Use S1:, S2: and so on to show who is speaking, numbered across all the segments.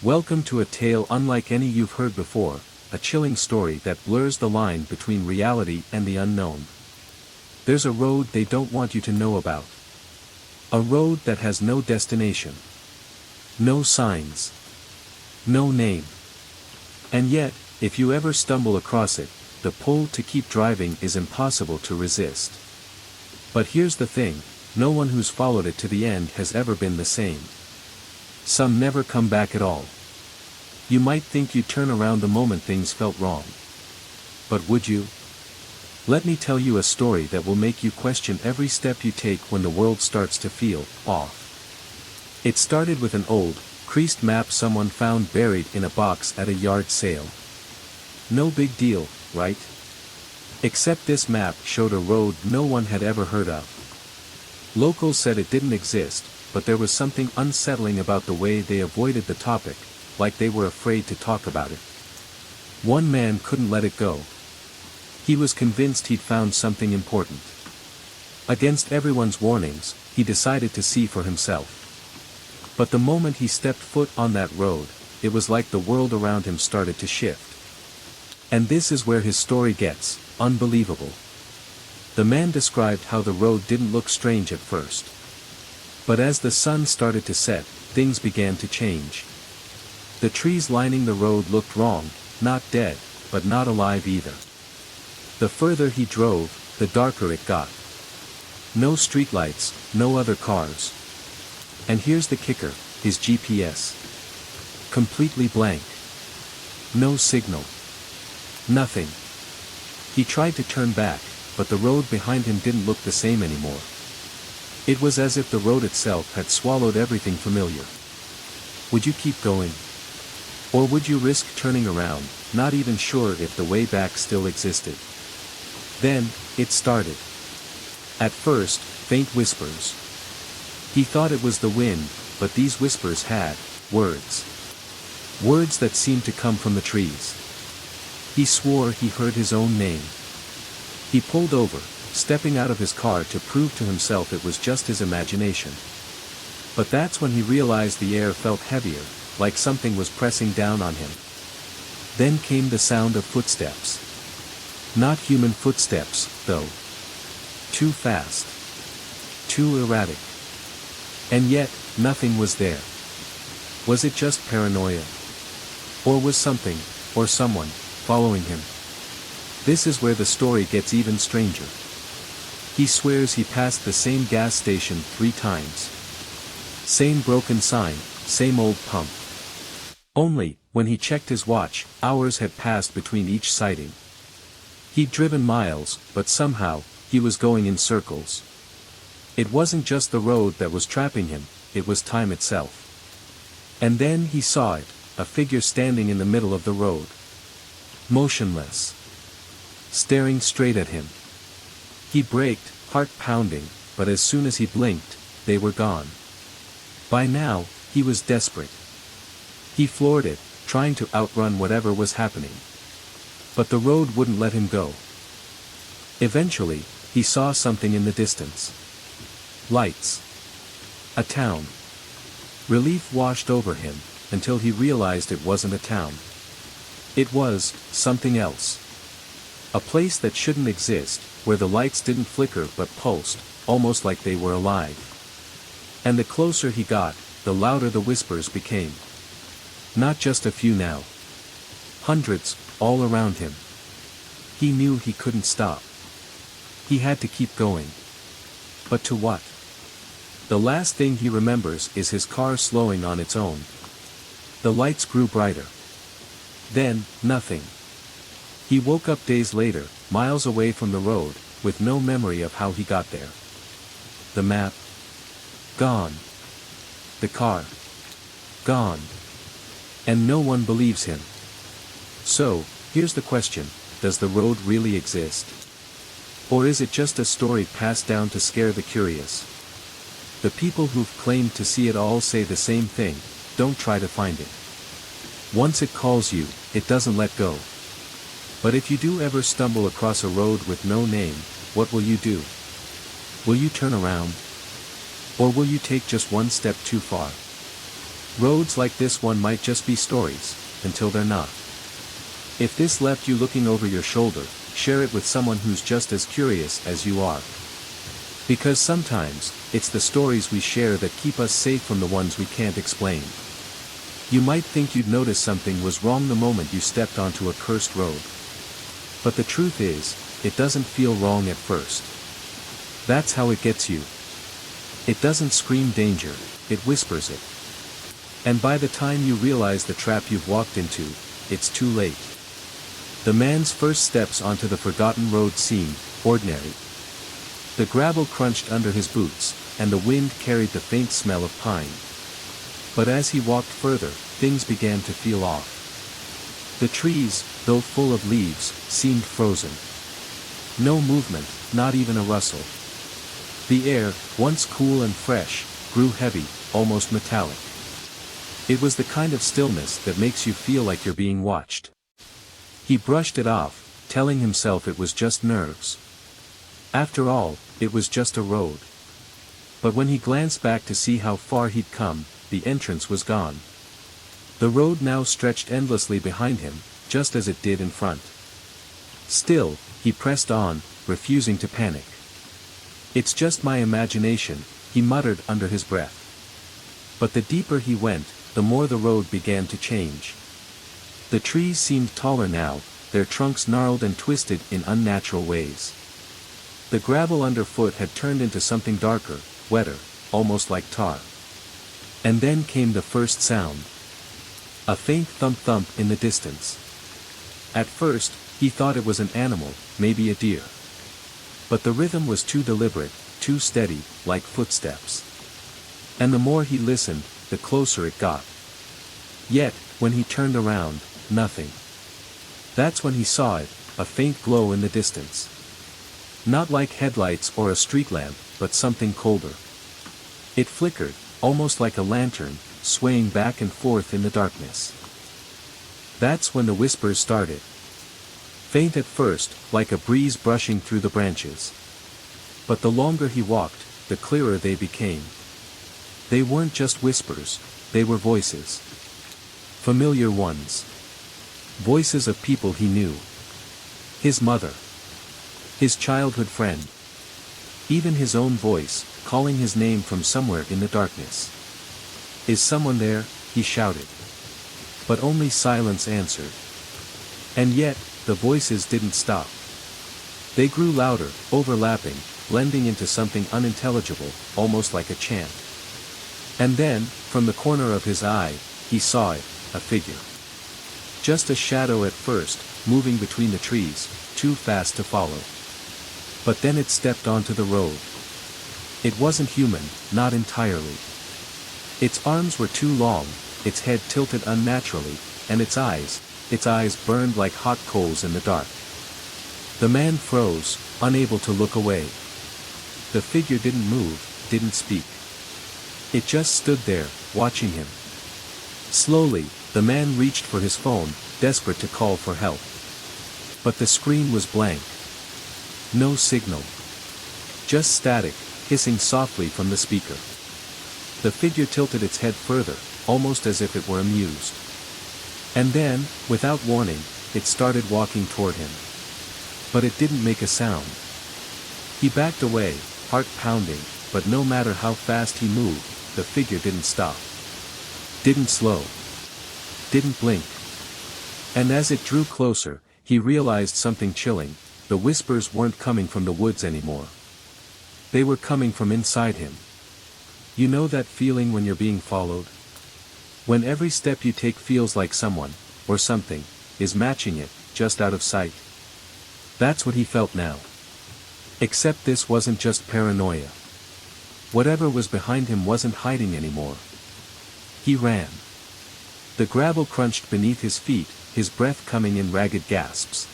S1: Welcome to a tale unlike any you've heard before, a chilling story that blurs the line between reality and the unknown. There's a road they don't want you to know about. A road that has no destination. No signs. No name. And yet, if you ever stumble across it, the pull to keep driving is impossible to resist. But here's the thing, no one who's followed it to the end has ever been the same. Some never come back at all. You might think you'd turn around the moment things felt wrong. But would you? Let me tell you a story that will make you question every step you take when the world starts to feel off. It started with an old, creased map someone found buried in a box at a yard sale. No big deal, right? Except this map showed a road no one had ever heard of. Locals said it didn't exist, but there was something unsettling about the way they avoided the topic, like they were afraid to talk about it. One man couldn't let it go. He was convinced he'd found something important. Against everyone's warnings, he decided to see for himself. But the moment he stepped foot on that road, it was like the world around him started to shift. And this is where his story gets unbelievable. The man described how the road didn't look strange at first. But as the sun started to set, things began to change. The trees lining the road looked wrong, not dead, but not alive either. The further he drove, the darker it got. No streetlights, no other cars. And here's the kicker, his GPS. Completely blank. No signal. Nothing. He tried to turn back, but the road behind him didn't look the same anymore. It was as if the road itself had swallowed everything familiar. Would you keep going? Or would you risk turning around, not even sure if the way back still existed? Then, it started. At first, faint whispers. He thought it was the wind, but these whispers had words. Words that seemed to come from the trees. He swore he heard his own name. He pulled over, stepping out of his car to prove to himself it was just his imagination. But that's when he realized the air felt heavier, like something was pressing down on him. Then came the sound of footsteps. Not human footsteps, though. Too fast. Too erratic. And yet, nothing was there. Was it just paranoia? Or was something, or someone, following him? This is where the story gets even stranger. He swears he passed the same gas station 3 times. Same broken sign, same old pump. Only, when he checked his watch, hours had passed between each sighting. He'd driven miles, but somehow, he was going in circles. It wasn't just the road that was trapping him, it was time itself. And then he saw it, a figure standing in the middle of the road. Motionless. Staring straight at him. He braked, heart pounding, but as soon as he blinked, they were gone. By now, he was desperate. He floored it, trying to outrun whatever was happening. But the road wouldn't let him go. Eventually, he saw something in the distance. Lights. A town. Relief washed over him, until he realized it wasn't a town. It was something else. A place that shouldn't exist, where the lights didn't flicker but pulsed, almost like they were alive. And the closer he got, the louder the whispers became. Not just a few now. Hundreds, all around him. He knew he couldn't stop. He had to keep going. But to what? The last thing he remembers is his car slowing on its own. The lights grew brighter. Then, nothing. He woke up days later, miles away from the road, with no memory of how he got there. The map. Gone. The car. Gone. And no one believes him. So, here's the question, does the road really exist? Or is it just a story passed down to scare the curious? The people who've claimed to see it all say the same thing, don't try to find it. Once it calls you, it doesn't let go. But if you do ever stumble across a road with no name, what will you do? Will you turn around? Or will you take just one step too far? Roads like this one might just be stories, until they're not. If this left you looking over your shoulder, share it with someone who's just as curious as you are. Because sometimes, it's the stories we share that keep us safe from the ones we can't explain. You might think you'd notice something was wrong the moment you stepped onto a cursed road. But the truth is, it doesn't feel wrong at first. That's how it gets you. It doesn't scream danger, it whispers it. And by the time you realize the trap you've walked into, it's too late. The man's first steps onto the forgotten road seemed ordinary. The gravel crunched under his boots, and the wind carried the faint smell of pine. But as he walked further, things began to feel off. The trees, though full of leaves, seemed frozen. No movement, not even a rustle. The air, once cool and fresh, grew heavy, almost metallic. It was the kind of stillness that makes you feel like you're being watched. He brushed it off, telling himself it was just nerves. After all, it was just a road. But when he glanced back to see how far he'd come, the entrance was gone. The road now stretched endlessly behind him, just as it did in front. Still, he pressed on, refusing to panic. "It's just my imagination," he muttered under his breath. But the deeper he went, the more the road began to change. The trees seemed taller now, their trunks gnarled and twisted in unnatural ways. The gravel underfoot had turned into something darker, wetter, almost like tar. And then came the first sound. A faint thump-thump in the distance. At first, he thought it was an animal, maybe a deer. But the rhythm was too deliberate, too steady, like footsteps. And the more he listened, the closer it got. Yet, when he turned around, nothing. That's when he saw it, a faint glow in the distance. Not like headlights or a street lamp, but something colder. It flickered, almost like a lantern, swaying back and forth in the darkness. That's when the whispers started. Faint at first, like a breeze brushing through the branches. But the longer he walked, the clearer they became. They weren't just whispers, they were voices. Familiar ones. Voices of people he knew. His mother. His childhood friend. Even his own voice, calling his name from somewhere in the darkness. "Is someone there?" he shouted. But only silence answered. And yet, the voices didn't stop. They grew louder, overlapping, blending into something unintelligible, almost like a chant. And then, from the corner of his eye, he saw it, a figure. Just a shadow at first, moving between the trees, too fast to follow. But then it stepped onto the road. It wasn't human, not entirely. Its arms were too long, its head tilted unnaturally, and its eyes burned like hot coals in the dark. The man froze, unable to look away. The figure didn't move, didn't speak. It just stood there, watching him. Slowly, the man reached for his phone, desperate to call for help. But the screen was blank. No signal. Just static, hissing softly from the speaker. The figure tilted its head further, almost as if it were amused. And then, without warning, it started walking toward him. But it didn't make a sound. He backed away, heart pounding, but no matter how fast he moved, the figure didn't stop. Didn't slow. Didn't blink. And as it drew closer, he realized something chilling. The whispers weren't coming from the woods anymore. They were coming from inside him. You know that feeling when you're being followed? When every step you take feels like someone, or something, is matching it, just out of sight. That's what he felt now. Except this wasn't just paranoia. Whatever was behind him wasn't hiding anymore. He ran. The gravel crunched beneath his feet, his breath coming in ragged gasps.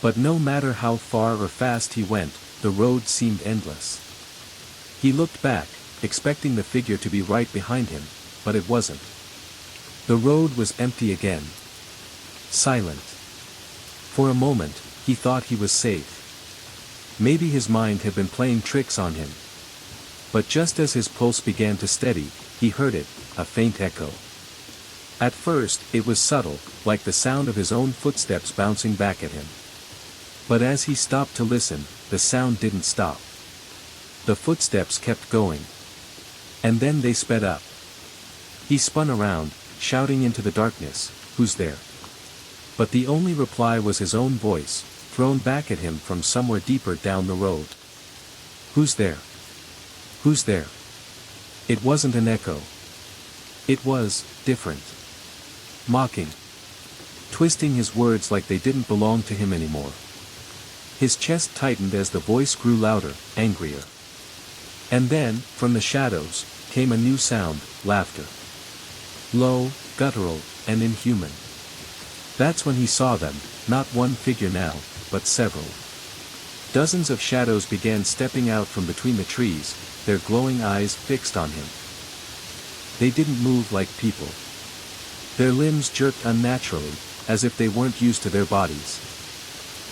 S1: But no matter how far or fast he went, the road seemed endless. He looked back, expecting the figure to be right behind him, but it wasn't. The road was empty again. Silent. For a moment, he thought he was safe. Maybe his mind had been playing tricks on him. But just as his pulse began to steady, he heard it, a faint echo. At first, it was subtle, like the sound of his own footsteps bouncing back at him. But as he stopped to listen, the sound didn't stop. The footsteps kept going. And then they sped up. He spun around, shouting into the darkness, "Who's there?" But the only reply was his own voice, thrown back at him from somewhere deeper down the road. "Who's there? Who's there?" It wasn't an echo. It was different. Mocking. Twisting his words like they didn't belong to him anymore. His chest tightened as the voice grew louder, angrier. And then, from the shadows, came a new sound, laughter. Low, guttural, and inhuman. That's when he saw them, not one figure now, but several. Dozens of shadows began stepping out from between the trees, their glowing eyes fixed on him. They didn't move like people. Their limbs jerked unnaturally, as if they weren't used to their bodies.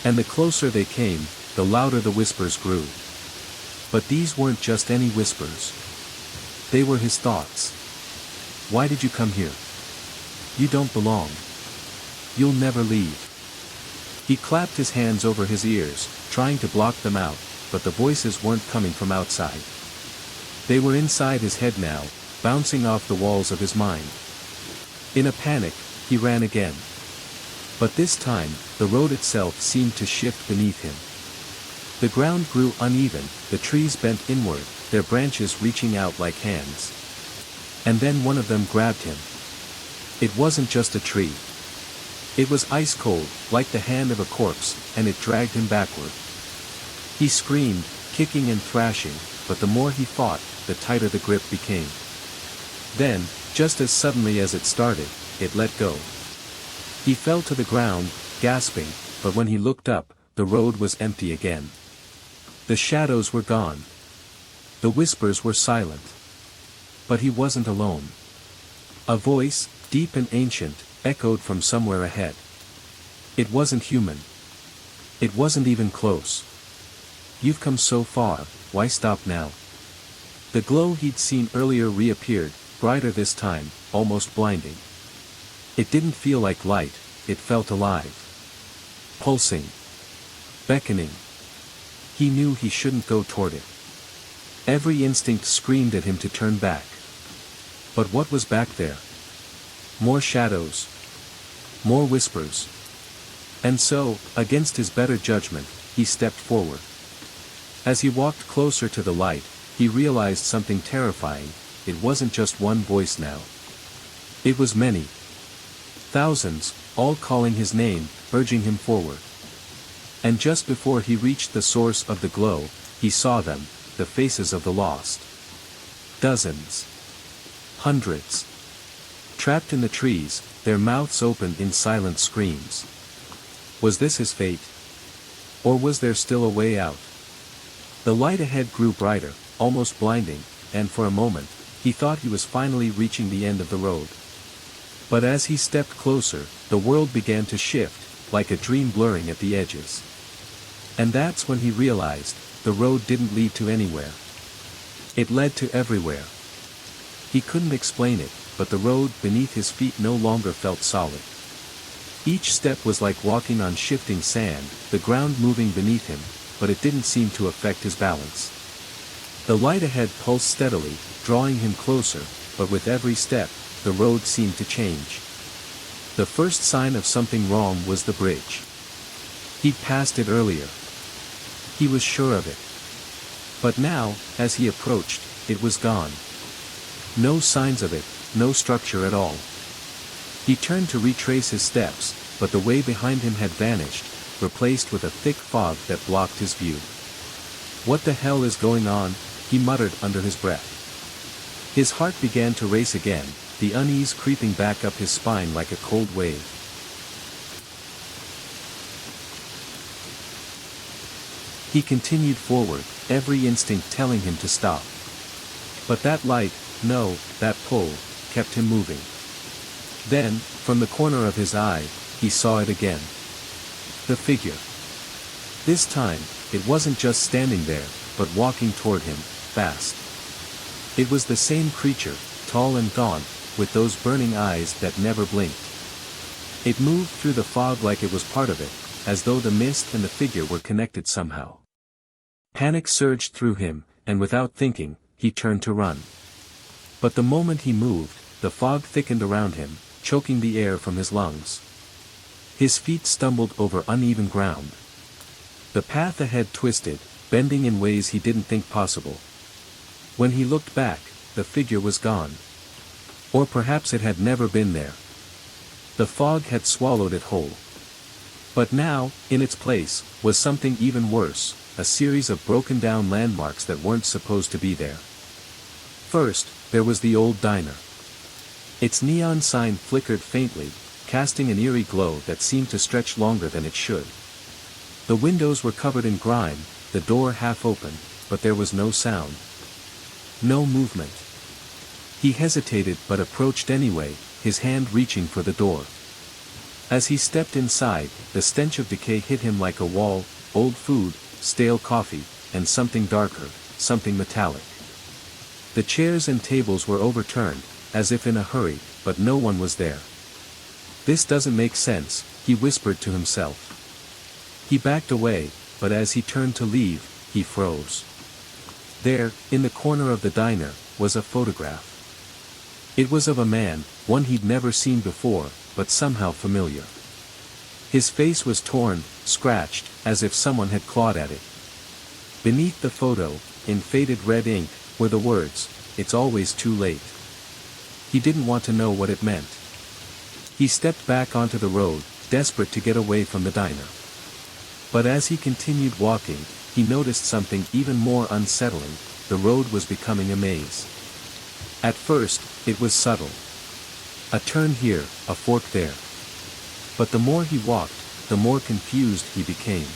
S1: And the closer they came, the louder the whispers grew. But these weren't just any whispers. They were his thoughts. "Why did you come here? You don't belong. You'll never leave." He clapped his hands over his ears, trying to block them out, but the voices weren't coming from outside. They were inside his head now, bouncing off the walls of his mind. In a panic, he ran again. But this time, the road itself seemed to shift beneath him. The ground grew uneven, the trees bent inward, their branches reaching out like hands. And then one of them grabbed him. It wasn't just a tree. It was ice cold, like the hand of a corpse, and it dragged him backward. He screamed, kicking and thrashing, but the more he fought, the tighter the grip became. Then, just as suddenly as it started, it let go. He fell to the ground, gasping, but when he looked up, the road was empty again. The shadows were gone. The whispers were silent. But he wasn't alone. A voice, deep and ancient, echoed from somewhere ahead. It wasn't human. It wasn't even close. "You've come so far, why stop now?" The glow he'd seen earlier reappeared, brighter this time, almost blinding. It didn't feel like light, it felt alive. Pulsing. Beckoning. He knew he shouldn't go toward it. Every instinct screamed at him to turn back. But what was back there? More shadows. More whispers. And so, against his better judgment, he stepped forward. As he walked closer to the light, he realized something terrifying. It wasn't just one voice now. It was many. Thousands, all calling his name, urging him forward. And just before he reached the source of the glow, he saw them, the faces of the lost. Dozens. Hundreds. Trapped in the trees, their mouths open in silent screams. Was this his fate? Or was there still a way out? The light ahead grew brighter, almost blinding, and for a moment, he thought he was finally reaching the end of the road. But as he stepped closer, the world began to shift, like a dream blurring at the edges. And that's when he realized, the road didn't lead to anywhere. It led to everywhere. He couldn't explain it, but the road beneath his feet no longer felt solid. Each step was like walking on shifting sand, the ground moving beneath him, but it didn't seem to affect his balance. The light ahead pulsed steadily, drawing him closer, but with every step, the road seemed to change. The first sign of something wrong was the bridge. He'd passed it earlier. He was sure of it. But now, as he approached, it was gone. No signs of it, no structure at all. He turned to retrace his steps, but the way behind him had vanished, replaced with a thick fog that blocked his view. "What the hell is going on?" he muttered under his breath. His heart began to race again, the unease creeping back up his spine like a cold wave. He continued forward, every instinct telling him to stop. But that light, no, that pull, kept him moving. Then, from the corner of his eye, he saw it again. The figure. This time, it wasn't just standing there, but walking toward him, fast. It was the same creature, tall and gaunt, with those burning eyes that never blinked. It moved through the fog like it was part of it, as though the mist and the figure were connected somehow. Panic surged through him, and without thinking, he turned to run. But the moment he moved, the fog thickened around him, choking the air from his lungs. His feet stumbled over uneven ground. The path ahead twisted, bending in ways he didn't think possible. When he looked back, the figure was gone. Or perhaps it had never been there. The fog had swallowed it whole. But now, in its place, was something even worse, a series of broken-down landmarks that weren't supposed to be there. First, there was the old diner. Its neon sign flickered faintly, casting an eerie glow that seemed to stretch longer than it should. The windows were covered in grime, the door half open, but there was no sound. No movement. He hesitated but approached anyway, his hand reaching for the door. As he stepped inside, the stench of decay hit him like a wall, old food, stale coffee, and something darker, something metallic. The chairs and tables were overturned, as if in a hurry, but no one was there. "This doesn't make sense," he whispered to himself. He backed away, but as he turned to leave, he froze. There, in the corner of the diner, was a photograph. It was of a man, one he'd never seen before, but somehow familiar. His face was torn, scratched, as if someone had clawed at it. Beneath the photo, in faded red ink, were the words, "It's always too late." He didn't want to know what it meant. He stepped back onto the road, desperate to get away from the diner. But as he continued walking, he noticed something even more unsettling: the road was becoming a maze. At first, it was subtle. A turn here, a fork there. But the more he walked, the more confused he became.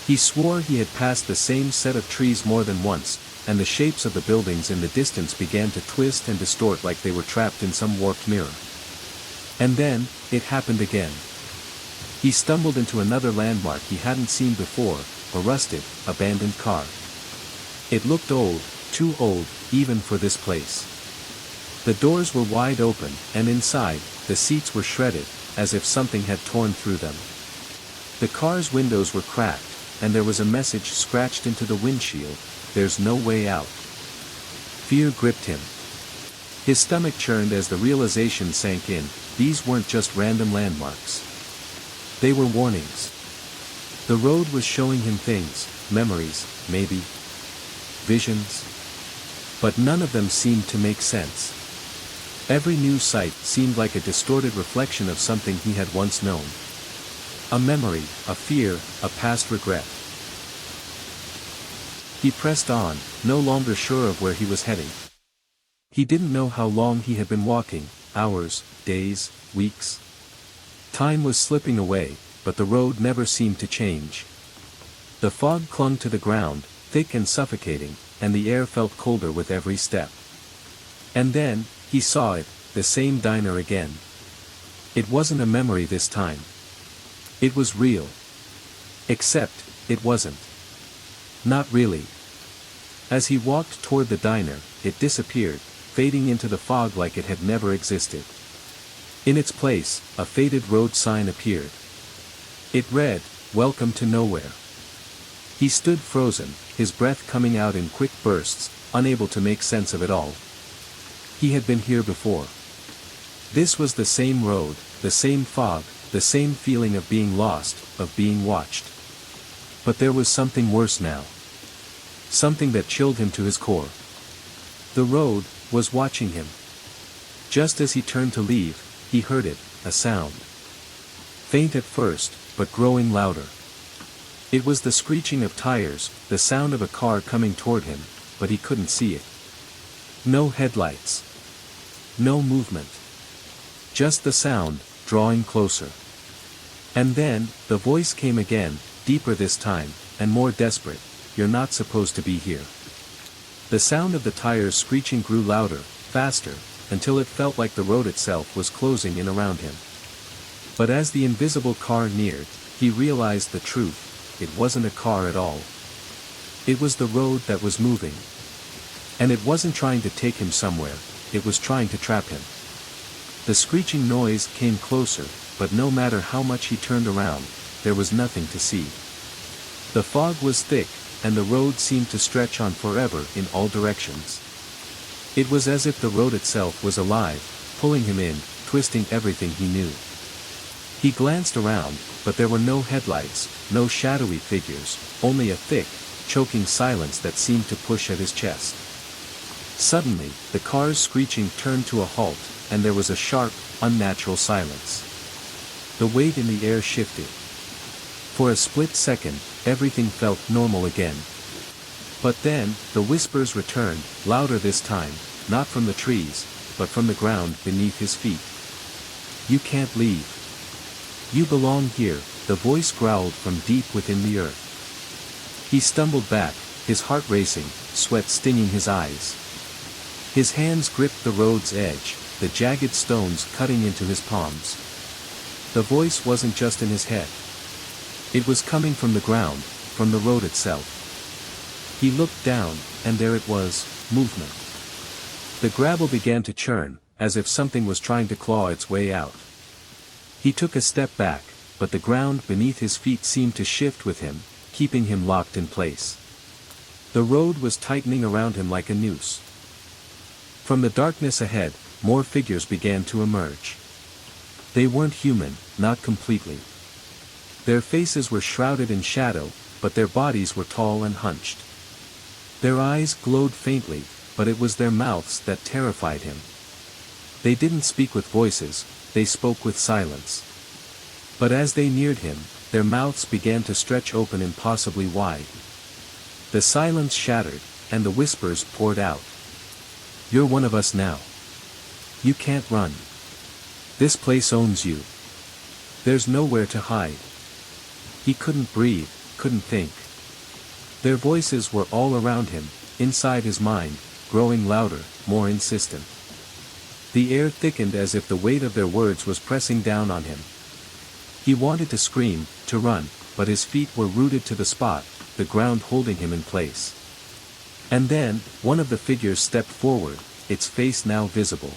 S1: He swore he had passed the same set of trees more than once, and the shapes of the buildings in the distance began to twist and distort like they were trapped in some warped mirror. And then, it happened again. He stumbled into another landmark he hadn't seen before, a rusted, abandoned car. It looked old, too old, even for this place. The doors were wide open, and inside, the seats were shredded, as if something had torn through them. The car's windows were cracked, and there was a message scratched into the windshield: "There's no way out." Fear gripped him. His stomach churned as the realization sank in: these weren't just random landmarks. They were warnings. The road was showing him things, memories, maybe. Visions. But none of them seemed to make sense. Every new sight seemed like a distorted reflection of something he had once known. A memory, a fear, a past regret. He pressed on, no longer sure of where he was heading. He didn't know how long he had been walking, hours, days, weeks. Time was slipping away, but the road never seemed to change. The fog clung to the ground, thick and suffocating, and the air felt colder with every step. And then, he saw it, the same diner again. It wasn't a memory this time. It was real. Except, it wasn't. Not really. As he walked toward the diner, it disappeared, fading into the fog like it had never existed. In its place, a faded road sign appeared. It read, "Welcome to Nowhere." He stood frozen, his breath coming out in quick bursts, unable to make sense of it all. He had been here before. This was the same road, the same fog, the same feeling of being lost, of being watched. But there was something worse now. Something that chilled him to his core. The road was watching him. Just as he turned to leave, he heard it, a sound. Faint at first, but growing louder. It was the screeching of tires, the sound of a car coming toward him, but he couldn't see it. No headlights. No movement. Just the sound, drawing closer. And then, the voice came again, deeper this time, and more desperate: "You're not supposed to be here." The sound of the tires screeching grew louder, faster, until it felt like the road itself was closing in around him. But as the invisible car neared, he realized the truth: it wasn't a car at all. It was the road that was moving. And it wasn't trying to take him somewhere, it was trying to trap him. The screeching noise came closer, but no matter how much he turned around, there was nothing to see. The fog was thick, and the road seemed to stretch on forever in all directions. It was as if the road itself was alive, pulling him in, twisting everything he knew. He glanced around, but there were no headlights, no shadowy figures, only a thick, choking silence that seemed to push at his chest. Suddenly, the car's screeching turned to a halt, and there was a sharp, unnatural silence. The weight in the air shifted. For a split second, everything felt normal again. But then, the whispers returned, louder this time, not from the trees, but from the ground beneath his feet. "You can't leave. You belong here," the voice growled from deep within the earth. He stumbled back, his heart racing, sweat stinging his eyes. His hands gripped the road's edge, the jagged stones cutting into his palms. The voice wasn't just in his head. It was coming from the ground, from the road itself. He looked down, and there it was, movement. The gravel began to churn, as if something was trying to claw its way out. He took a step back, but the ground beneath his feet seemed to shift with him, keeping him locked in place. The road was tightening around him like a noose. From the darkness ahead, more figures began to emerge. They weren't human, not completely. Their faces were shrouded in shadow, but their bodies were tall and hunched. Their eyes glowed faintly, but it was their mouths that terrified him. They didn't speak with voices, they spoke with silence. But as they neared him, their mouths began to stretch open impossibly wide. The silence shattered, and the whispers poured out. "You're one of us now. You can't run. This place owns you. There's nowhere to hide." He couldn't breathe, couldn't think. Their voices were all around him, inside his mind, growing louder, more insistent. The air thickened as if the weight of their words was pressing down on him. He wanted to scream, to run, but his feet were rooted to the spot, the ground holding him in place. And then, one of the figures stepped forward, its face now visible.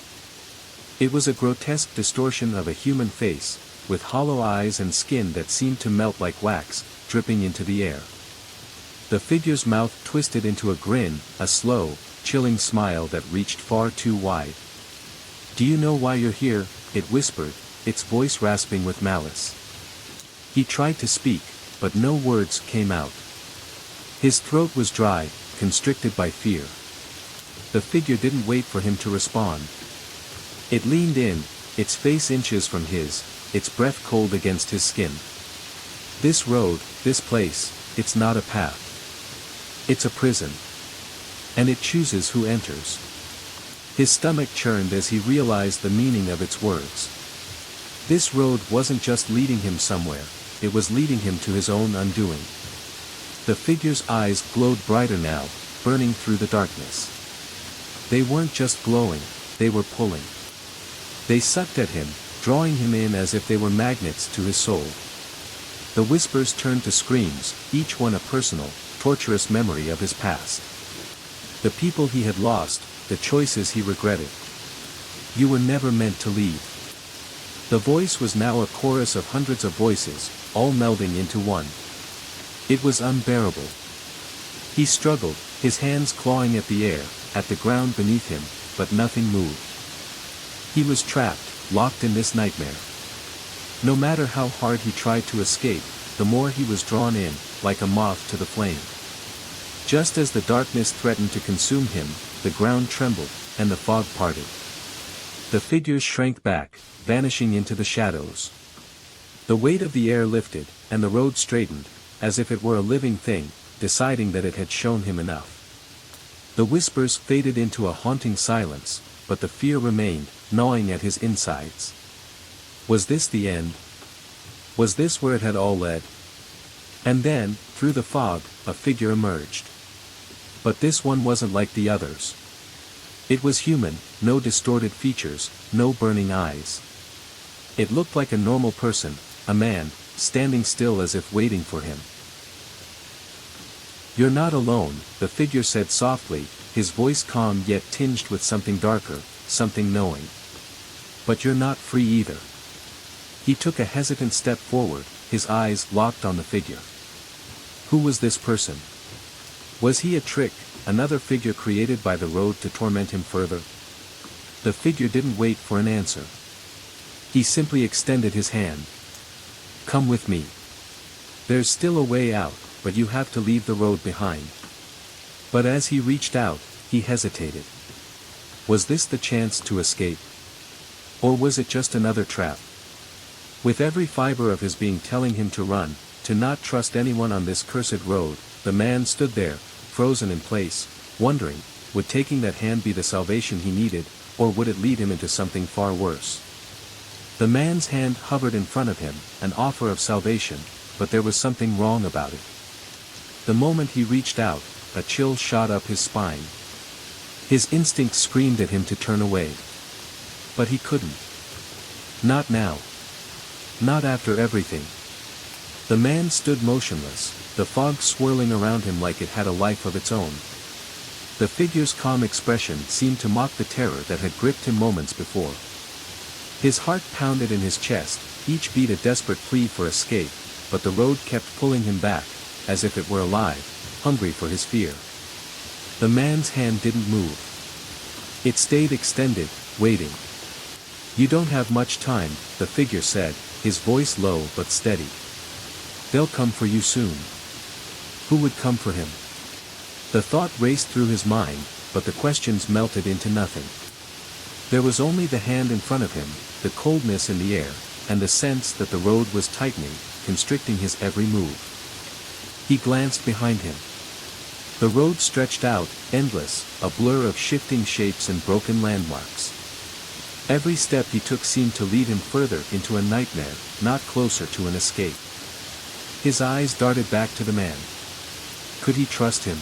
S1: It was a grotesque distortion of a human face, with hollow eyes and skin that seemed to melt like wax, dripping into the air. The figure's mouth twisted into a grin, a slow, chilling smile that reached far too wide. "Do you know why you're here?" it whispered, its voice rasping with malice. He tried to speak, but no words came out. His throat was dry, constricted by fear. The figure didn't wait for him to respond. It leaned in, its face inches from his, its breath cold against his skin. "This road, this place, it's not a path. It's a prison. And it chooses who enters." His stomach churned as he realized the meaning of its words. This road wasn't just leading him somewhere, it was leading him to his own undoing. The figure's eyes glowed brighter now, burning through the darkness. They weren't just glowing, they were pulling. They sucked at him, drawing him in as if they were magnets to his soul. The whispers turned to screams, each one a personal, torturous memory of his past. The people he had lost, the choices he regretted. "You were never meant to leave." The voice was now a chorus of hundreds of voices, all melding into one. It was unbearable. He struggled, his hands clawing at the air, at the ground beneath him, but nothing moved. He was trapped, locked in this nightmare. No matter how hard he tried to escape, the more he was drawn in, like a moth to the flame. Just as the darkness threatened to consume him, the ground trembled, and the fog parted. The figures shrank back, vanishing into the shadows. The weight of the air lifted, and the road straightened, as if it were a living thing, deciding that it had shown him enough. The whispers faded into a haunting silence, but the fear remained, gnawing at his insides. Was this the end? Was this where it had all led? And then, through the fog, a figure emerged. But this one wasn't like the others. It was human, no distorted features, no burning eyes. It looked like a normal person, a man, standing still as if waiting for him. "You're not alone," the figure said softly, his voice calm yet tinged with something darker. something knowing. But you're not free either. He took a hesitant step forward, his eyes locked on the figure. Who was this person? Was he a trick, another figure created by the road to torment him further? The figure didn't wait for an answer. He simply extended his hand. Come with me. There's still a way out, but you have to leave the road behind. But as he reached out, he hesitated. Was this the chance to escape? Or was it just another trap? With every fiber of his being telling him to run, to not trust anyone on this cursed road, the man stood there, frozen in place, wondering, would taking that hand be the salvation he needed, or would it lead him into something far worse? The man's hand hovered in front of him, an offer of salvation, but there was something wrong about it. The moment he reached out, a chill shot up his spine. His instinct screamed at him to turn away. But he couldn't. Not now. Not after everything. The man stood motionless, the fog swirling around him like it had a life of its own. The figure's calm expression seemed to mock the terror that had gripped him moments before. His heart pounded in his chest, each beat a desperate plea for escape, but the road kept pulling him back, as if it were alive, hungry for his fear. The man's hand didn't move. It stayed extended, waiting. You don't have much time, the figure said, his voice low but steady. They'll come for you soon. Who would come for him? The thought raced through his mind, but the questions melted into nothing. There was only the hand in front of him, the coldness in the air, and the sense that the road was tightening, constricting his every move. He glanced behind him. The road stretched out, endless, a blur of shifting shapes and broken landmarks. Every step he took seemed to lead him further into a nightmare, not closer to an escape. His eyes darted back to the man. Could he trust him?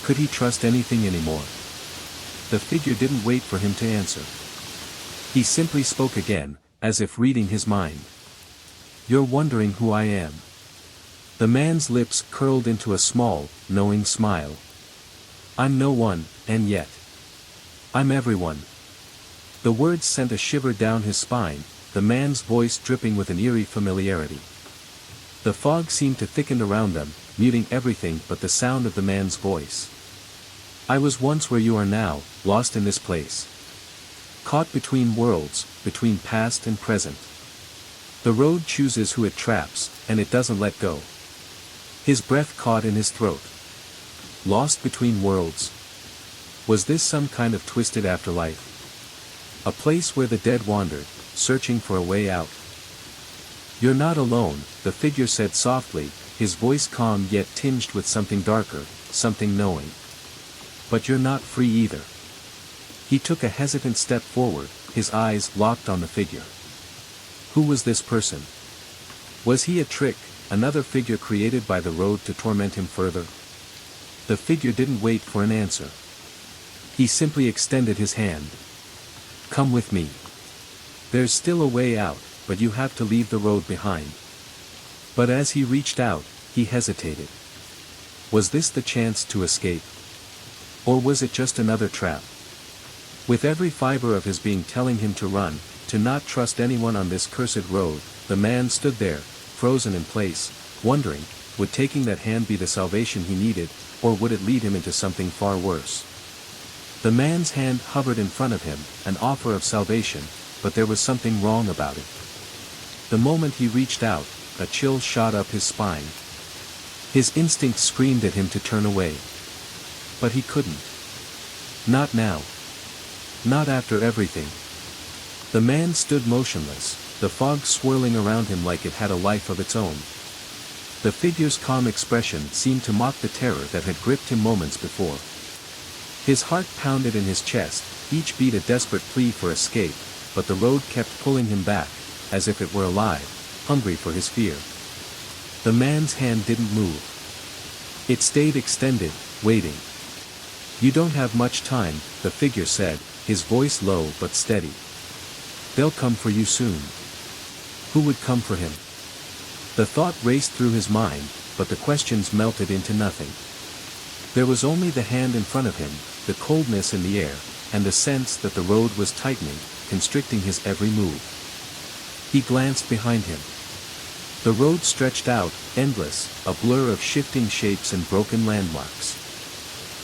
S1: Could he trust anything anymore? The figure didn't wait for him to answer. He simply spoke again, as if reading his mind. You're wondering who I am. The man's lips curled into a small, knowing smile. I'm no one, and yet. I'm everyone. The words sent a shiver down his spine, the man's voice dripping with an eerie familiarity. The fog seemed to thicken around them, muting everything but the sound of the man's voice. I was once where you are now, lost in this place. Caught between worlds, between past and present. The road chooses who it traps, and it doesn't let go. His breath caught in his throat. Lost between worlds. Was this some kind of twisted afterlife? A place where the dead wandered, searching for a way out. You're not alone, the figure said softly, his voice calm yet tinged with something darker, something knowing. But you're not free either. He took a hesitant step forward, his eyes locked on the figure. Who was this person? Was he a trick, another figure created by the road to torment him further? The figure didn't wait for an answer. He simply extended his hand. Come with me. There's still a way out, but you have to leave the road behind. But as he reached out, he hesitated. Was this the chance to escape? Or was it just another trap? With every fiber of his being telling him to run, to not trust anyone on this cursed road, the man stood there, frozen in place, wondering, would taking that hand be the salvation he needed, or would it lead him into something far worse? The man's hand hovered in front of him, an offer of salvation, but there was something wrong about it. The moment he reached out, a chill shot up his spine. His instinct screamed at him to turn away. But he couldn't. Not now. Not after everything. The man stood motionless, the fog swirling around him like it had a life of its own. The figure's calm expression seemed to mock the terror that had gripped him moments before. His heart pounded in his chest, each beat a desperate plea for escape, but the road kept pulling him back, as if it were alive, hungry for his fear. The man's hand didn't move. It stayed extended, waiting. You don't have much time, the figure said, his voice low but steady. They'll come for you soon. Who would come for him? The thought raced through his mind, but the questions melted into nothing. There was only the hand in front of him, the coldness in the air, and the sense that the road was tightening, constricting his every move. He glanced behind him. The road stretched out, endless, a blur of shifting shapes and broken landmarks.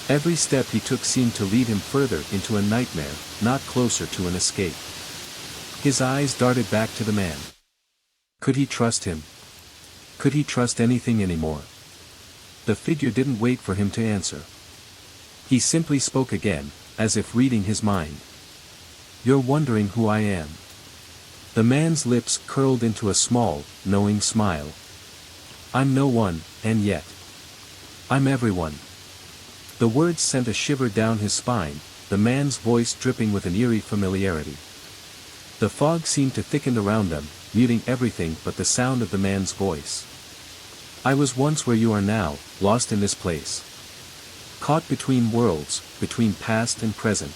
S1: Every step he took seemed to lead him further into a nightmare, not closer to an escape. His eyes darted back to the man. Could he trust him? Could he trust anything anymore? The figure didn't wait for him to answer. He simply spoke again, as if reading his mind. "You're wondering who I am." The man's lips curled into a small, knowing smile. "I'm no one, and yet I'm everyone." The words sent a shiver down his spine, the man's voice dripping with an eerie familiarity. The fog seemed to thicken around them, muting everything but the sound of the man's voice. "I was once where you are now, lost in this place. Caught between worlds, between past and present.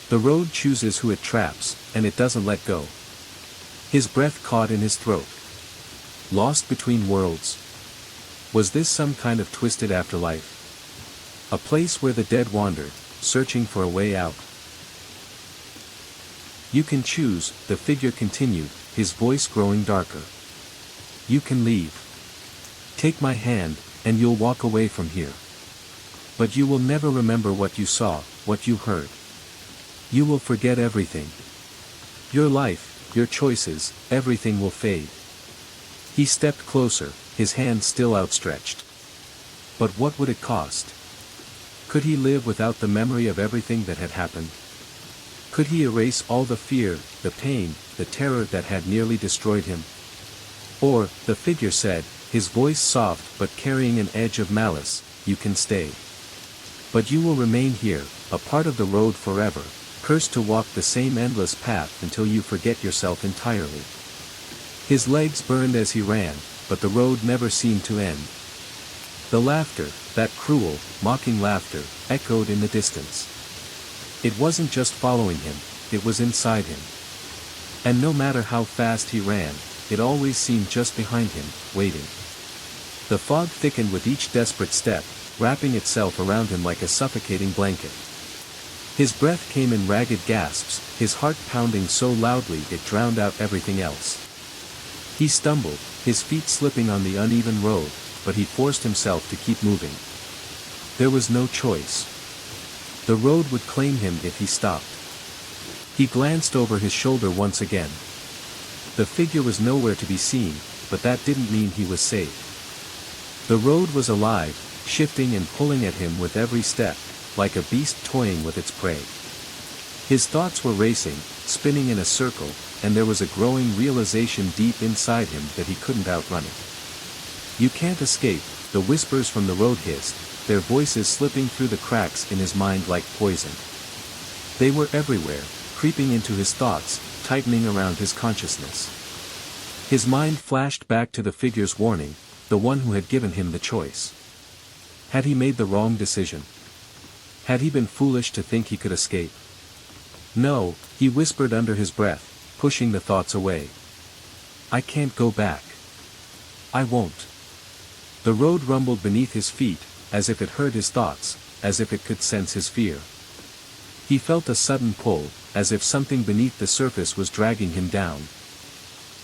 S1: The road chooses who it traps, and it doesn't let go." His breath caught in his throat. Lost between worlds. Was this some kind of twisted afterlife? A place where the dead wandered, searching for a way out. "You can choose," the figure continued, his voice growing darker. "You can leave. Take my hand, and you'll walk away from here. But you will never remember what you saw, what you heard. You will forget everything. Your life, your choices, everything will fade." He stepped closer, his hand still outstretched. But what would it cost? Could he live without the memory of everything that had happened? Could he erase all the fear, the pain, the terror that had nearly destroyed him? Or, the figure said, his voice soft but carrying an edge of malice, "You can stay. But you will remain here, a part of the road forever, cursed to walk the same endless path until you forget yourself entirely." His legs burned as he ran, but the road never seemed to end. The laughter, that cruel, mocking laughter, echoed in the distance. It wasn't just following him, it was inside him. And no matter how fast he ran, it always seemed just behind him, waiting. The fog thickened with each desperate step, wrapping itself around him like a suffocating blanket. His breath came in ragged gasps, his heart pounding so loudly it drowned out everything else. He stumbled, his feet slipping on the uneven road, but he forced himself to keep moving. There was no choice. The road would claim him if he stopped. He glanced over his shoulder once again. The figure was nowhere to be seen, but that didn't mean he was safe. The road was alive, shifting and pulling at him with every step, like a beast toying with its prey. His thoughts were racing, spinning in a circle, and there was a growing realization deep inside him that he couldn't outrun it. "You can't escape," the whispers from the road hissed, their voices slipping through the cracks in his mind like poison. They were everywhere, creeping into his thoughts, tightening around his consciousness. His mind flashed back to the figure's warning, the one who had given him the choice. Had he made the wrong decision? Had he been foolish to think he could escape? "No," he whispered under his breath, pushing the thoughts away. "I can't go back. I won't." The road rumbled beneath his feet, as if it heard his thoughts, as if it could sense his fear. He felt a sudden pull, as if something beneath the surface was dragging him down.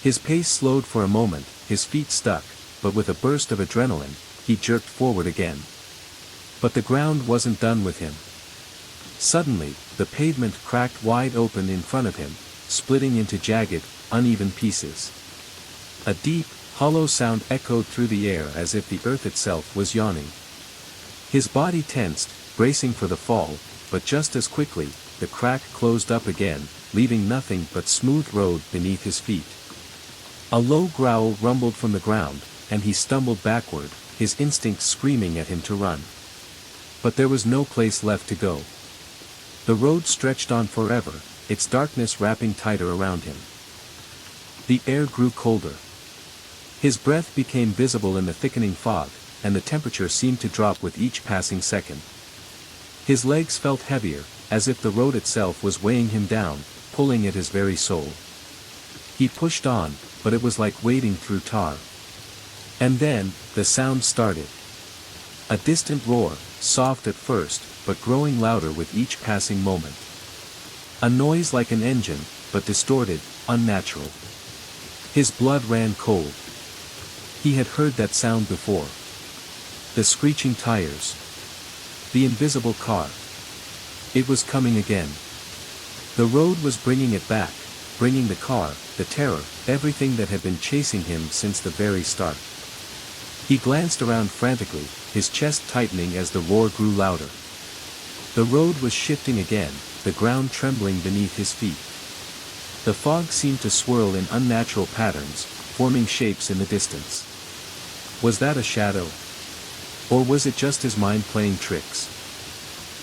S1: His pace slowed for a moment, his feet stuck, but with a burst of adrenaline, he jerked forward again. But the ground wasn't done with him. Suddenly, the pavement cracked wide open in front of him, splitting into jagged, uneven pieces. A deep, hollow sound echoed through the air as if the earth itself was yawning. His body tensed, bracing for the fall, but just as quickly, the crack closed up again, leaving nothing but smooth road beneath his feet. A low growl rumbled from the ground, and he stumbled backward, his instincts screaming at him to run. But there was no place left to go. The road stretched on forever, its darkness wrapping tighter around him. The air grew colder. His breath became visible in the thickening fog, and the temperature seemed to drop with each passing second. His legs felt heavier, as if the road itself was weighing him down, pulling at his very soul. He pushed on, but it was like wading through tar. And then, the sound started. A distant roar, soft at first, but growing louder with each passing moment. A noise like an engine, but distorted, unnatural. His blood ran cold. He had heard that sound before. The screeching tires. The invisible car. It was coming again. The road was bringing it back, bringing the car, the terror, everything that had been chasing him since the very start. He glanced around frantically, his chest tightening as the roar grew louder. The road was shifting again, the ground trembling beneath his feet. The fog seemed to swirl in unnatural patterns, forming shapes in the distance. Was that a shadow? Or was it just his mind playing tricks?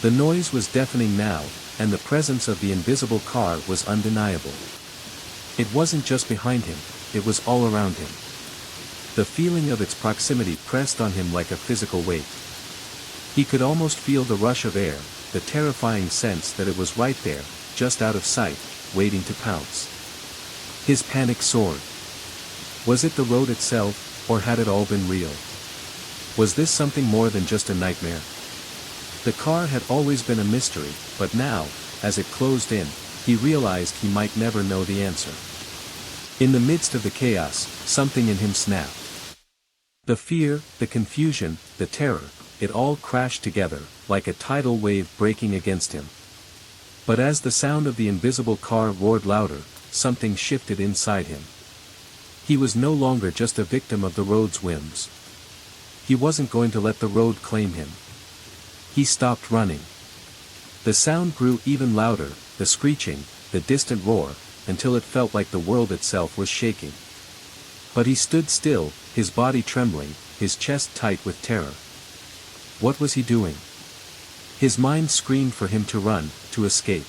S1: The noise was deafening now, and the presence of the invisible car was undeniable. It wasn't just behind him, it was all around him. The feeling of its proximity pressed on him like a physical weight. He could almost feel the rush of air, the terrifying sense that it was right there, just out of sight, waiting to pounce. His panic soared. Was it the road itself, or had it all been real? Was this something more than just a nightmare? The car had always been a mystery, but now, as it closed in, he realized he might never know the answer. In the midst of the chaos, something in him snapped. The fear, the confusion, the terror, it all crashed together, like a tidal wave breaking against him. But as the sound of the invisible car roared louder, something shifted inside him. He was no longer just a victim of the road's whims. He wasn't going to let the road claim him. He stopped running. The sound grew even louder, the screeching, the distant roar, until it felt like the world itself was shaking. But he stood still, his body trembling, his chest tight with terror. What was he doing? His mind screamed for him to run, to escape.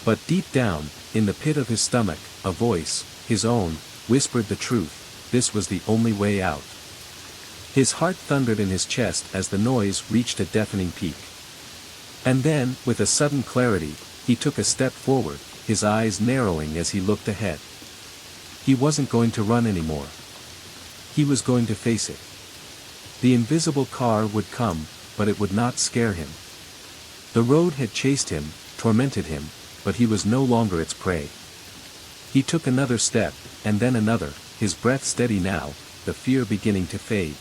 S1: But deep down, in the pit of his stomach, a voice, his own, whispered the truth: this was the only way out. His heart thundered in his chest as the noise reached a deafening peak. And then, with a sudden clarity, he took a step forward, his eyes narrowing as he looked ahead. He wasn't going to run anymore. He was going to face it. The invisible car would come, but it would not scare him. The road had chased him, tormented him, but he was no longer its prey. He took another step, and then another, his breath steady now, the fear beginning to fade.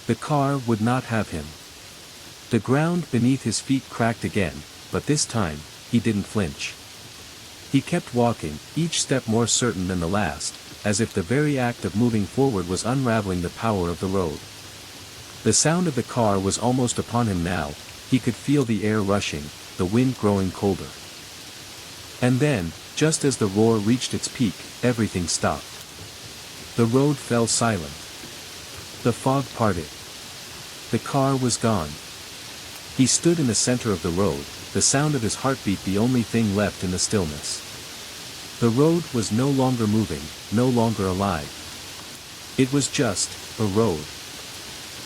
S1: The car would not have him. The ground beneath his feet cracked again, but this time, he didn't flinch. He kept walking, each step more certain than the last, as if the very act of moving forward was unraveling the power of the road. The sound of the car was almost upon him now, he could feel the air rushing, the wind growing colder. And then, just as the roar reached its peak, everything stopped. The road fell silent. The fog parted. The car was gone. He stood in the center of the road, the sound of his heartbeat the only thing left in the stillness. The road was no longer moving, no longer alive. It was just a road.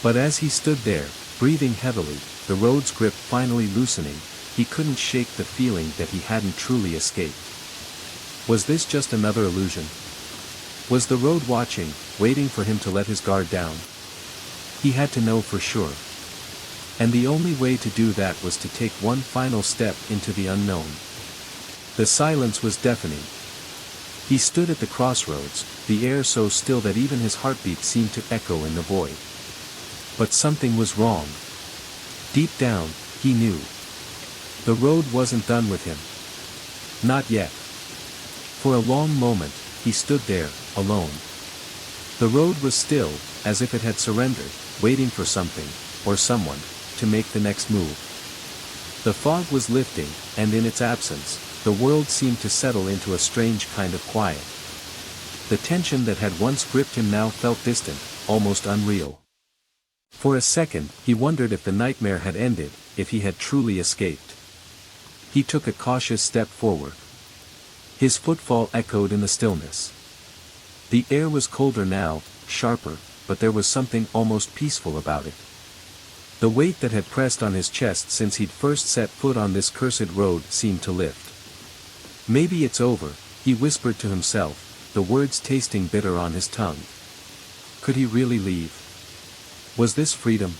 S1: But as he stood there, breathing heavily, the road's grip finally loosening, he couldn't shake the feeling that he hadn't truly escaped. Was this just another illusion? Was the road watching, waiting for him to let his guard down? He had to know for sure. And the only way to do that was to take one final step into the unknown. The silence was deafening. He stood at the crossroads, the air so still that even his heartbeat seemed to echo in the void. But something was wrong. Deep down, he knew. The road wasn't done with him. Not yet. For a long moment, he stood there, alone. The road was still, as if it had surrendered, waiting for something, or someone, to make the next move. The fog was lifting, and in its absence, the world seemed to settle into a strange kind of quiet. The tension that had once gripped him now felt distant, almost unreal. For a second, he wondered if the nightmare had ended, if he had truly escaped. He took a cautious step forward. His footfall echoed in the stillness. The air was colder now, sharper, but there was something almost peaceful about it. The weight that had pressed on his chest since he'd first set foot on this cursed road seemed to lift. Maybe it's over, he whispered to himself, the words tasting bitter on his tongue. Could he really leave? Was this freedom?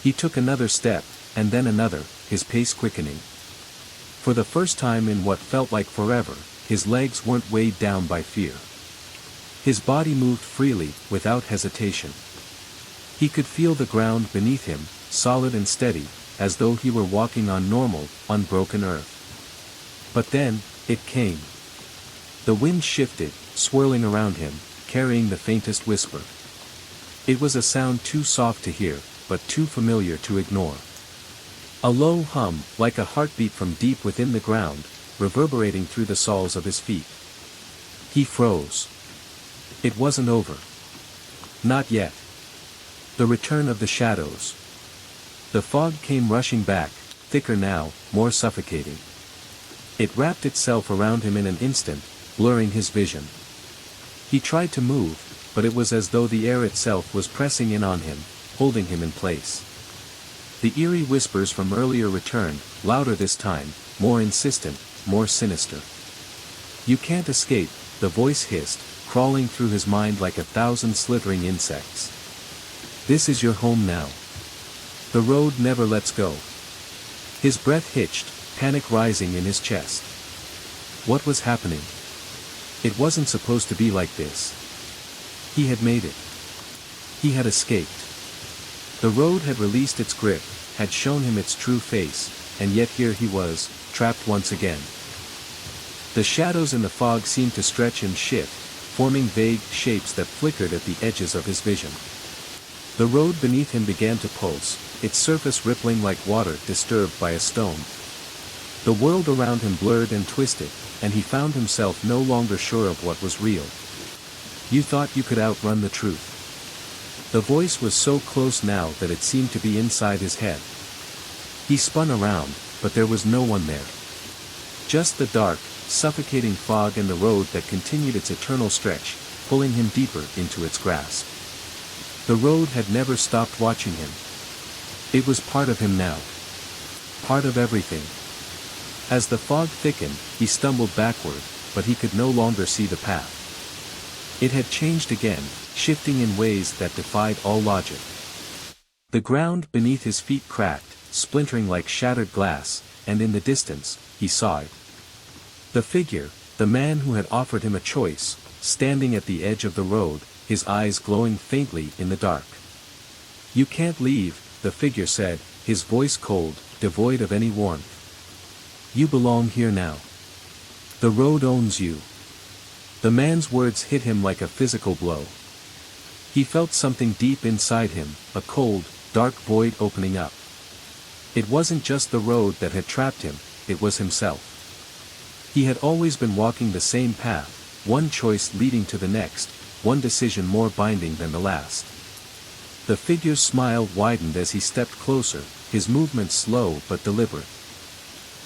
S1: He took another step, and then another, his pace quickening. For the first time in what felt like forever, his legs weren't weighed down by fear. His body moved freely, without hesitation. He could feel the ground beneath him, solid and steady, as though he were walking on normal, unbroken earth. But then, it came. The wind shifted, swirling around him, carrying the faintest whisper. It was a sound too soft to hear, but too familiar to ignore. A low hum, like a heartbeat from deep within the ground, reverberating through the soles of his feet. He froze. It wasn't over. Not yet. The return of the shadows. The fog came rushing back, thicker now, more suffocating. It wrapped itself around him in an instant, blurring his vision. He tried to move, but it was as though the air itself was pressing in on him, holding him in place. The eerie whispers from earlier returned, louder this time, more insistent, more sinister. "You can't escape," the voice hissed, crawling through his mind like 1,000 slithering insects. "This is your home now. The road never lets go." His breath hitched, panic rising in his chest. What was happening? It wasn't supposed to be like this. He had made it. He had escaped. The road had released its grip, had shown him its true face, and yet here he was, trapped once again. The shadows in the fog seemed to stretch and shift, forming vague shapes that flickered at the edges of his vision. The road beneath him began to pulse, its surface rippling like water disturbed by a stone. The world around him blurred and twisted, and he found himself no longer sure of what was real. "You thought you could outrun the truth." The voice was so close now that it seemed to be inside his head. He spun around, but there was no one there. Just the dark, suffocating fog and the road that continued its eternal stretch, pulling him deeper into its grasp. The road had never stopped watching him. It was part of him now. Part of everything. As the fog thickened, he stumbled backward, but he could no longer see the path. It had changed again, shifting in ways that defied all logic. The ground beneath his feet cracked, splintering like shattered glass, and in the distance, he saw it. The figure, the man who had offered him a choice, standing at the edge of the road, his eyes glowing faintly in the dark. "You can't leave," the figure said, his voice cold, devoid of any warmth. "You belong here now. The road owns you." The man's words hit him like a physical blow. He felt something deep inside him, a cold, dark void opening up. It wasn't just the road that had trapped him, it was himself. He had always been walking the same path, one choice leading to the next, one decision more binding than the last. The figure's smile widened as he stepped closer, his movements slow but deliberate.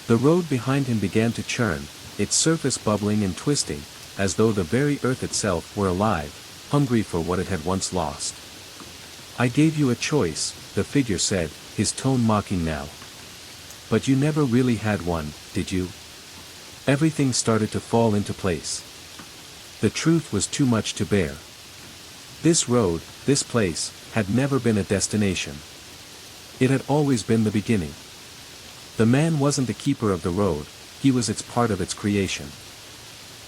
S1: The road behind him began to churn, its surface bubbling and twisting, as though the very earth itself were alive, hungry for what it had once lost. "I gave you a choice," the figure said, his tone mocking now. "But you never really had one, did you?" Everything started to fall into place. The truth was too much to bear. This road, this place, had never been a destination. It had always been the beginning. The man wasn't the keeper of the road, he was part of its creation.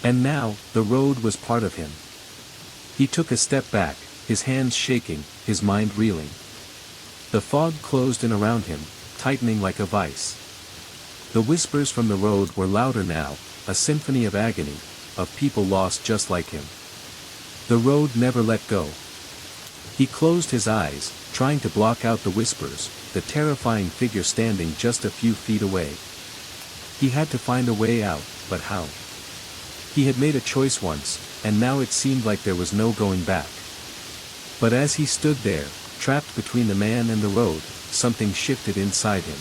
S1: And now, the road was part of him. He took a step back, his hands shaking, his mind reeling. The fog closed in around him, tightening like a vice. The whispers from the road were louder now, a symphony of agony, of people lost just like him. The road never let go. He closed his eyes, trying to block out the whispers, the terrifying figure standing just a few feet away. He had to find a way out, but how? He had made a choice once, and now it seemed like there was no going back. But as he stood there, trapped between the man and the road, something shifted inside him.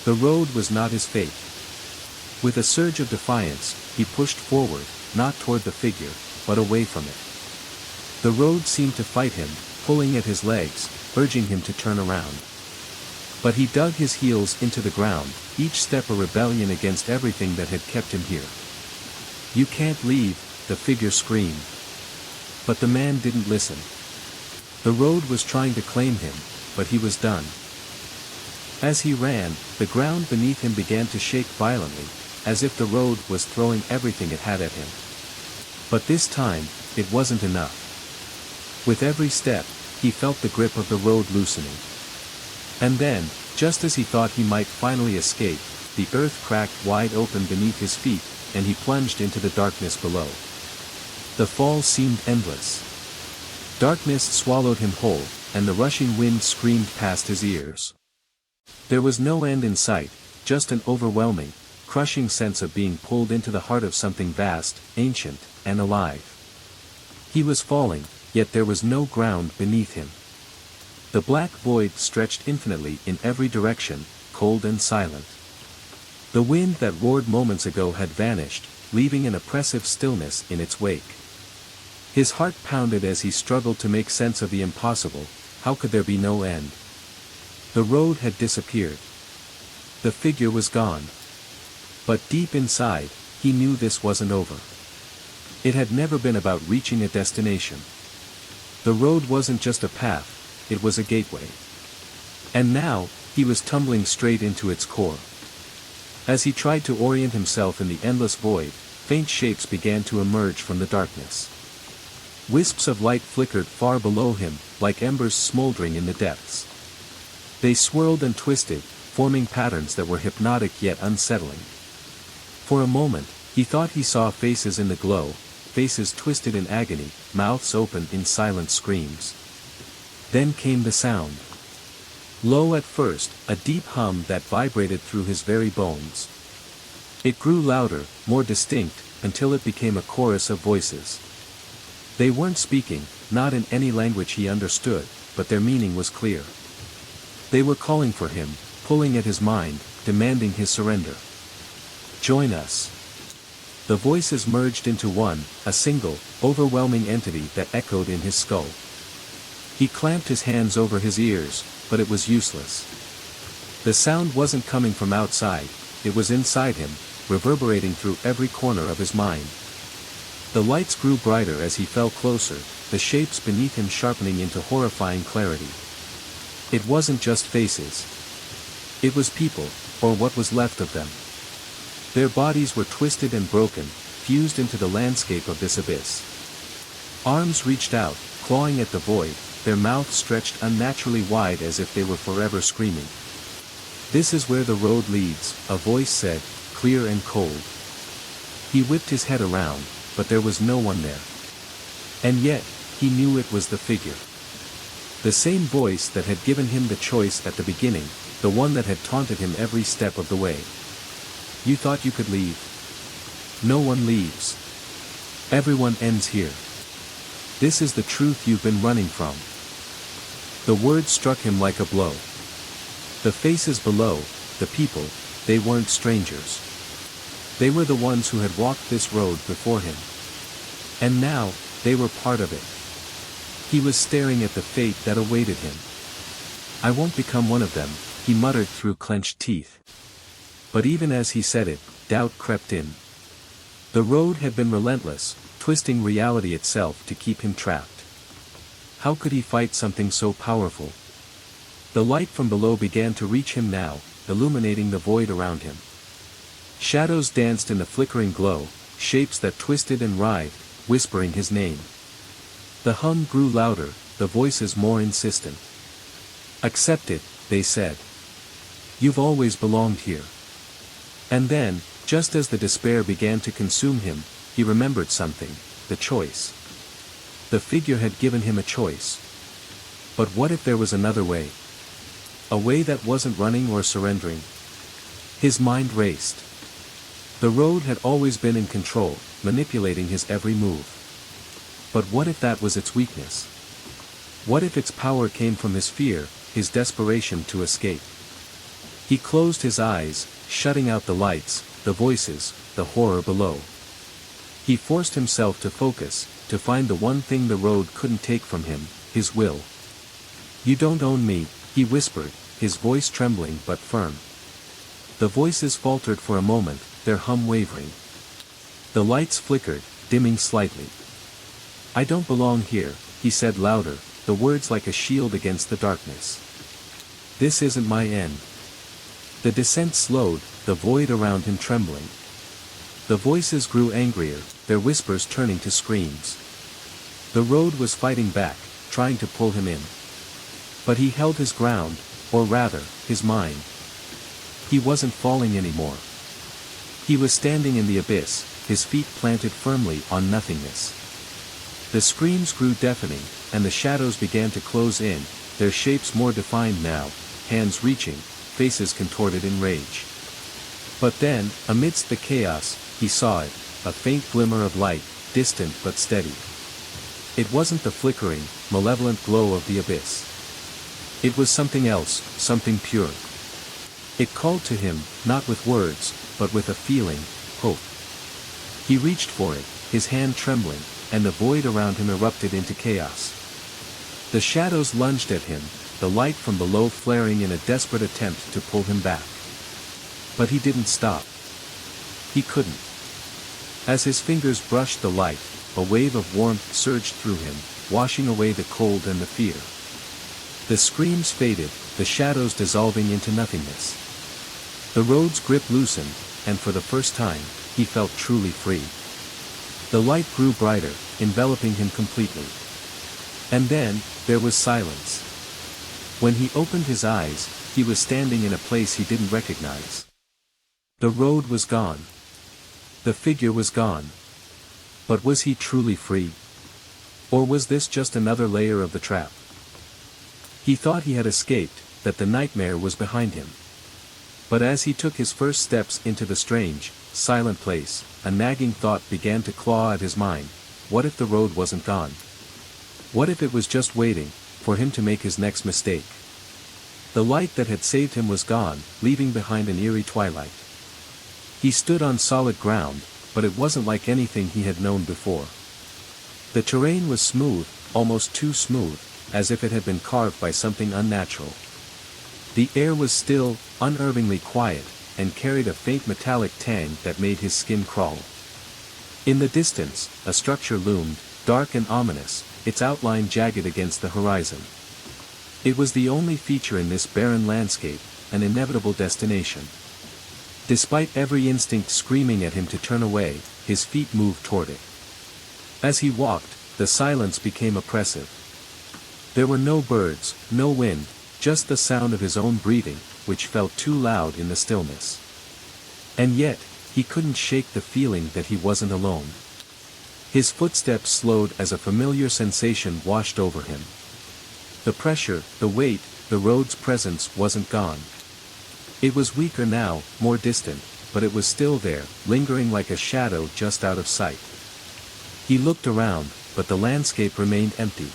S1: The road was not his fate. With a surge of defiance, he pushed forward, not toward the figure, but away from it. The road seemed to fight him, pulling at his legs, urging him to turn around. But he dug his heels into the ground, each step a rebellion against everything that had kept him here. "You can't leave," the figure screamed. But the man didn't listen. The road was trying to claim him, but he was done. As he ran, the ground beneath him began to shake violently, as if the road was throwing everything it had at him. But this time, it wasn't enough. With every step, he felt the grip of the road loosening. And then, just as he thought he might finally escape, the earth cracked wide open beneath his feet, and he plunged into the darkness below. The fall seemed endless. Darkness swallowed him whole, and the rushing wind screamed past his ears. There was no end in sight, just an overwhelming, crushing sense of being pulled into the heart of something vast, ancient, and alive. He was falling, yet there was no ground beneath him. The black void stretched infinitely in every direction, cold and silent. The wind that roared moments ago had vanished, leaving an oppressive stillness in its wake. His heart pounded as he struggled to make sense of the impossible. How could there be no end? The road had disappeared. The figure was gone. But deep inside, he knew this wasn't over. It had never been about reaching a destination. The road wasn't just a path, it was a gateway. And now, he was tumbling straight into its core. As he tried to orient himself in the endless void, faint shapes began to emerge from the darkness. Wisps of light flickered far below him, like embers smoldering in the depths. They swirled and twisted, forming patterns that were hypnotic yet unsettling. For a moment, he thought he saw faces in the glow, faces twisted in agony, mouths open in silent screams. Then came the sound. Low at first, a deep hum that vibrated through his very bones. It grew louder, more distinct, until it became a chorus of voices. They weren't speaking, not in any language he understood, but their meaning was clear. They were calling for him, pulling at his mind, demanding his surrender. Join us. The voices merged into one, a single, overwhelming entity that echoed in his skull. He clamped his hands over his ears, but it was useless. The sound wasn't coming from outside, it was inside him, reverberating through every corner of his mind. The lights grew brighter as he fell closer, the shapes beneath him sharpening into horrifying clarity. It wasn't just faces. It was people, or what was left of them. Their bodies were twisted and broken, fused into the landscape of this abyss. Arms reached out, clawing at the void, their mouths stretched unnaturally wide as if they were forever screaming. "This is where the road leads," a voice said, clear and cold. He whipped his head around, but there was no one there. And yet, he knew it was the figure. The same voice that had given him the choice at the beginning, the one that had taunted him every step of the way. "You thought you could leave. No one leaves. Everyone ends here. This is the truth you've been running from." The words struck him like a blow. The faces below, the people, they weren't strangers. They were the ones who had walked this road before him. And now, they were part of it. He was staring at the fate that awaited him. "I won't become one of them," he muttered through clenched teeth. But even as he said it, doubt crept in. The road had been relentless, twisting reality itself to keep him trapped. How could he fight something so powerful? The light from below began to reach him now, illuminating the void around him. Shadows danced in the flickering glow, shapes that twisted and writhed, whispering his name. The hum grew louder, the voices more insistent. "Accept it," they said. "You've always belonged here." And then, just as the despair began to consume him, he remembered something, the choice. The figure had given him a choice. But what if there was another way? A way that wasn't running or surrendering? His mind raced. The road had always been in control, manipulating his every move. But what if that was its weakness? What if its power came from his fear, his desperation to escape? He closed his eyes, shutting out the lights, the voices, the horror below. He forced himself to focus, to find the one thing the road couldn't take from him, his will. "You don't own me," he whispered, his voice trembling but firm. The voices faltered for a moment, their hum wavering. The lights flickered, dimming slightly. "I don't belong here," he said louder, the words like a shield against the darkness. "This isn't my end." The descent slowed, the void around him trembling. The voices grew angrier, their whispers turning to screams. The road was fighting back, trying to pull him in. But he held his ground, or rather, his mind. He wasn't falling anymore. He was standing in the abyss, his feet planted firmly on nothingness. The screams grew deafening, and the shadows began to close in, their shapes more defined now, hands reaching, faces contorted in rage. But then, amidst the chaos, he saw it, a faint glimmer of light, distant but steady. It wasn't the flickering, malevolent glow of the abyss. It was something else, something pure. It called to him, not with words, but with a feeling, hope. He reached for it, his hand trembling, and the void around him erupted into chaos. The shadows lunged at him, the light from below flaring in a desperate attempt to pull him back. But he didn't stop. He couldn't. As his fingers brushed the light, a wave of warmth surged through him, washing away the cold and the fear. The screams faded, the shadows dissolving into nothingness. The road's grip loosened, and for the first time, he felt truly free. The light grew brighter, enveloping him completely. And then, there was silence. When he opened his eyes, he was standing in a place he didn't recognize. The road was gone. The figure was gone. But was he truly free? Or was this just another layer of the trap? He thought he had escaped, that the nightmare was behind him. But as he took his first steps into the strange, silent place, a nagging thought began to claw at his mind. What if the road wasn't gone? What if it was just waiting, for him to make his next mistake? The light that had saved him was gone, leaving behind an eerie twilight. He stood on solid ground, but it wasn't like anything he had known before. The terrain was smooth, almost too smooth, as if it had been carved by something unnatural. The air was still, unnervingly quiet, and carried a faint metallic tang that made his skin crawl. In the distance, a structure loomed, dark and ominous, its outline jagged against the horizon. It was the only feature in this barren landscape, an inevitable destination. Despite every instinct screaming at him to turn away, his feet moved toward it. As he walked, the silence became oppressive. There were no birds, no wind, just the sound of his own breathing, which felt too loud in the stillness. And yet, he couldn't shake the feeling that he wasn't alone. His footsteps slowed as a familiar sensation washed over him. The pressure, the weight, the road's presence wasn't gone. It was weaker now, more distant, but it was still there, lingering like a shadow just out of sight. He looked around, but the landscape remained empty.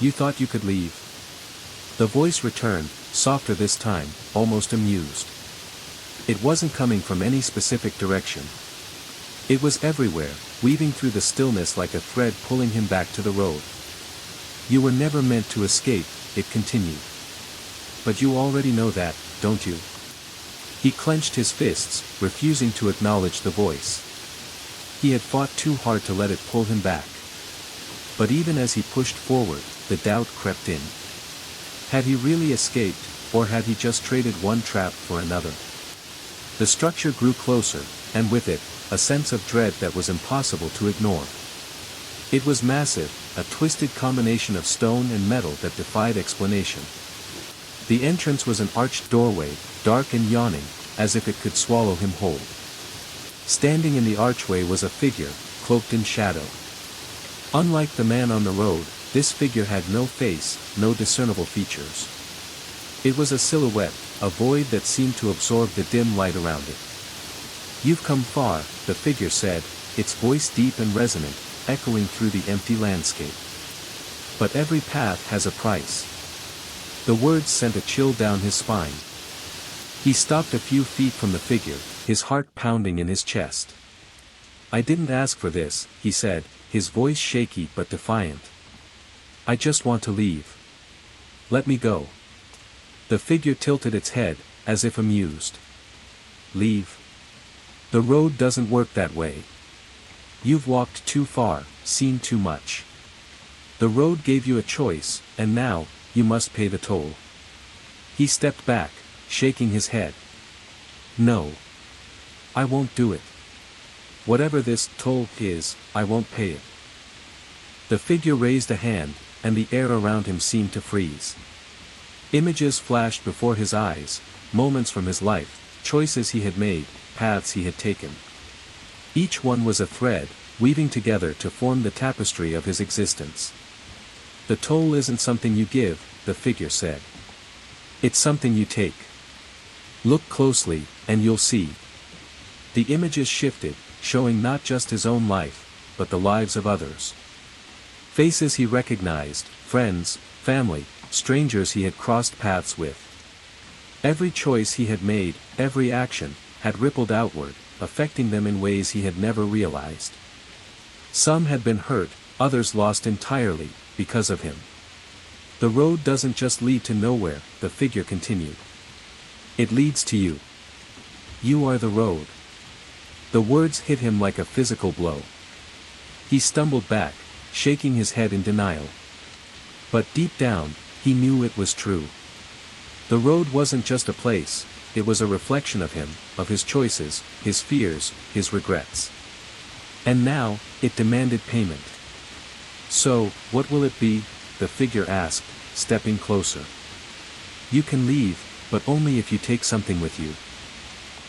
S1: You thought you could leave? The voice returned, softer this time, almost amused. It wasn't coming from any specific direction. It was everywhere, weaving through the stillness like a thread pulling him back to the road. You were never meant to escape, it continued. But you already know that, don't you? He clenched his fists, refusing to acknowledge the voice. He had fought too hard to let it pull him back. But even as he pushed forward, the doubt crept in. Had he really escaped, or had he just traded one trap for another? The structure grew closer, and with it, a sense of dread that was impossible to ignore. It was massive, a twisted combination of stone and metal that defied explanation. The entrance was an arched doorway, dark and yawning, as if it could swallow him whole. Standing in the archway was a figure, cloaked in shadow. Unlike the man on the road, this figure had no face, no discernible features. It was a silhouette, a void that seemed to absorb the dim light around it. You've come far, the figure said, its voice deep and resonant, echoing through the empty landscape. But every path has a price. The words sent a chill down his spine. He stopped a few feet from the figure, his heart pounding in his chest. I didn't ask for this, he said, his voice shaky but defiant. I just want to leave. Let me go. The figure tilted its head, as if amused. Leave? The road doesn't work that way. You've walked too far, seen too much. The road gave you a choice, and now, you must pay the toll. He stepped back, shaking his head. No. I won't do it. Whatever this toll is, I won't pay it. The figure raised a hand, and the air around him seemed to freeze. Images flashed before his eyes, moments from his life, choices he had made, paths he had taken. Each one was a thread, weaving together to form the tapestry of his existence. The toll isn't something you give, the figure said. It's something you take. Look closely, and you'll see. The images shifted, showing not just his own life, but the lives of others. Faces he recognized, friends, family, strangers he had crossed paths with. Every choice he had made, every action, had rippled outward, affecting them in ways he had never realized. Some had been hurt, others lost entirely, because of him. The road doesn't just lead to nowhere, the figure continued. It leads to you. You are the road. The words hit him like a physical blow. He stumbled back, shaking his head in denial. But deep down, he knew it was true. The road wasn't just a place, it was a reflection of him, of his choices, his fears, his regrets. And now, it demanded payment. So, what will it be? The figure asked, stepping closer. You can leave, but only if you take something with you.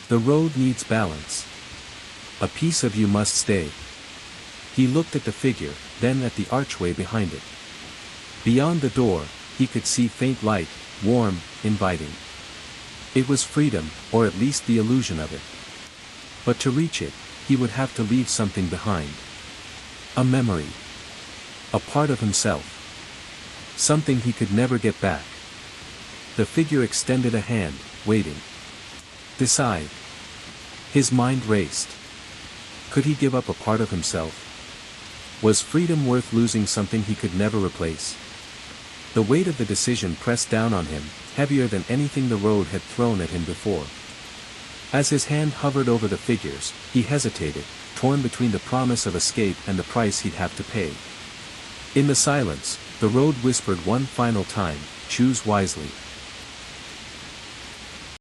S1: The road needs balance. A piece of you must stay. He looked at the figure, then at the archway behind it. Beyond the door, he could see faint light, warm, inviting. It was freedom, or at least the illusion of it. But to reach it, he would have to leave something behind. A memory. A part of himself. Something he could never get back. The figure extended a hand, waiting. Decide. His mind raced. Could he give up a part of himself? Was freedom worth losing something he could never replace? The weight of the decision pressed down on him, heavier than anything the road had thrown at him before. As his hand hovered over the figures, he hesitated, torn between the promise of escape and the price he'd have to pay. In the silence, the road whispered one final time, choose wisely.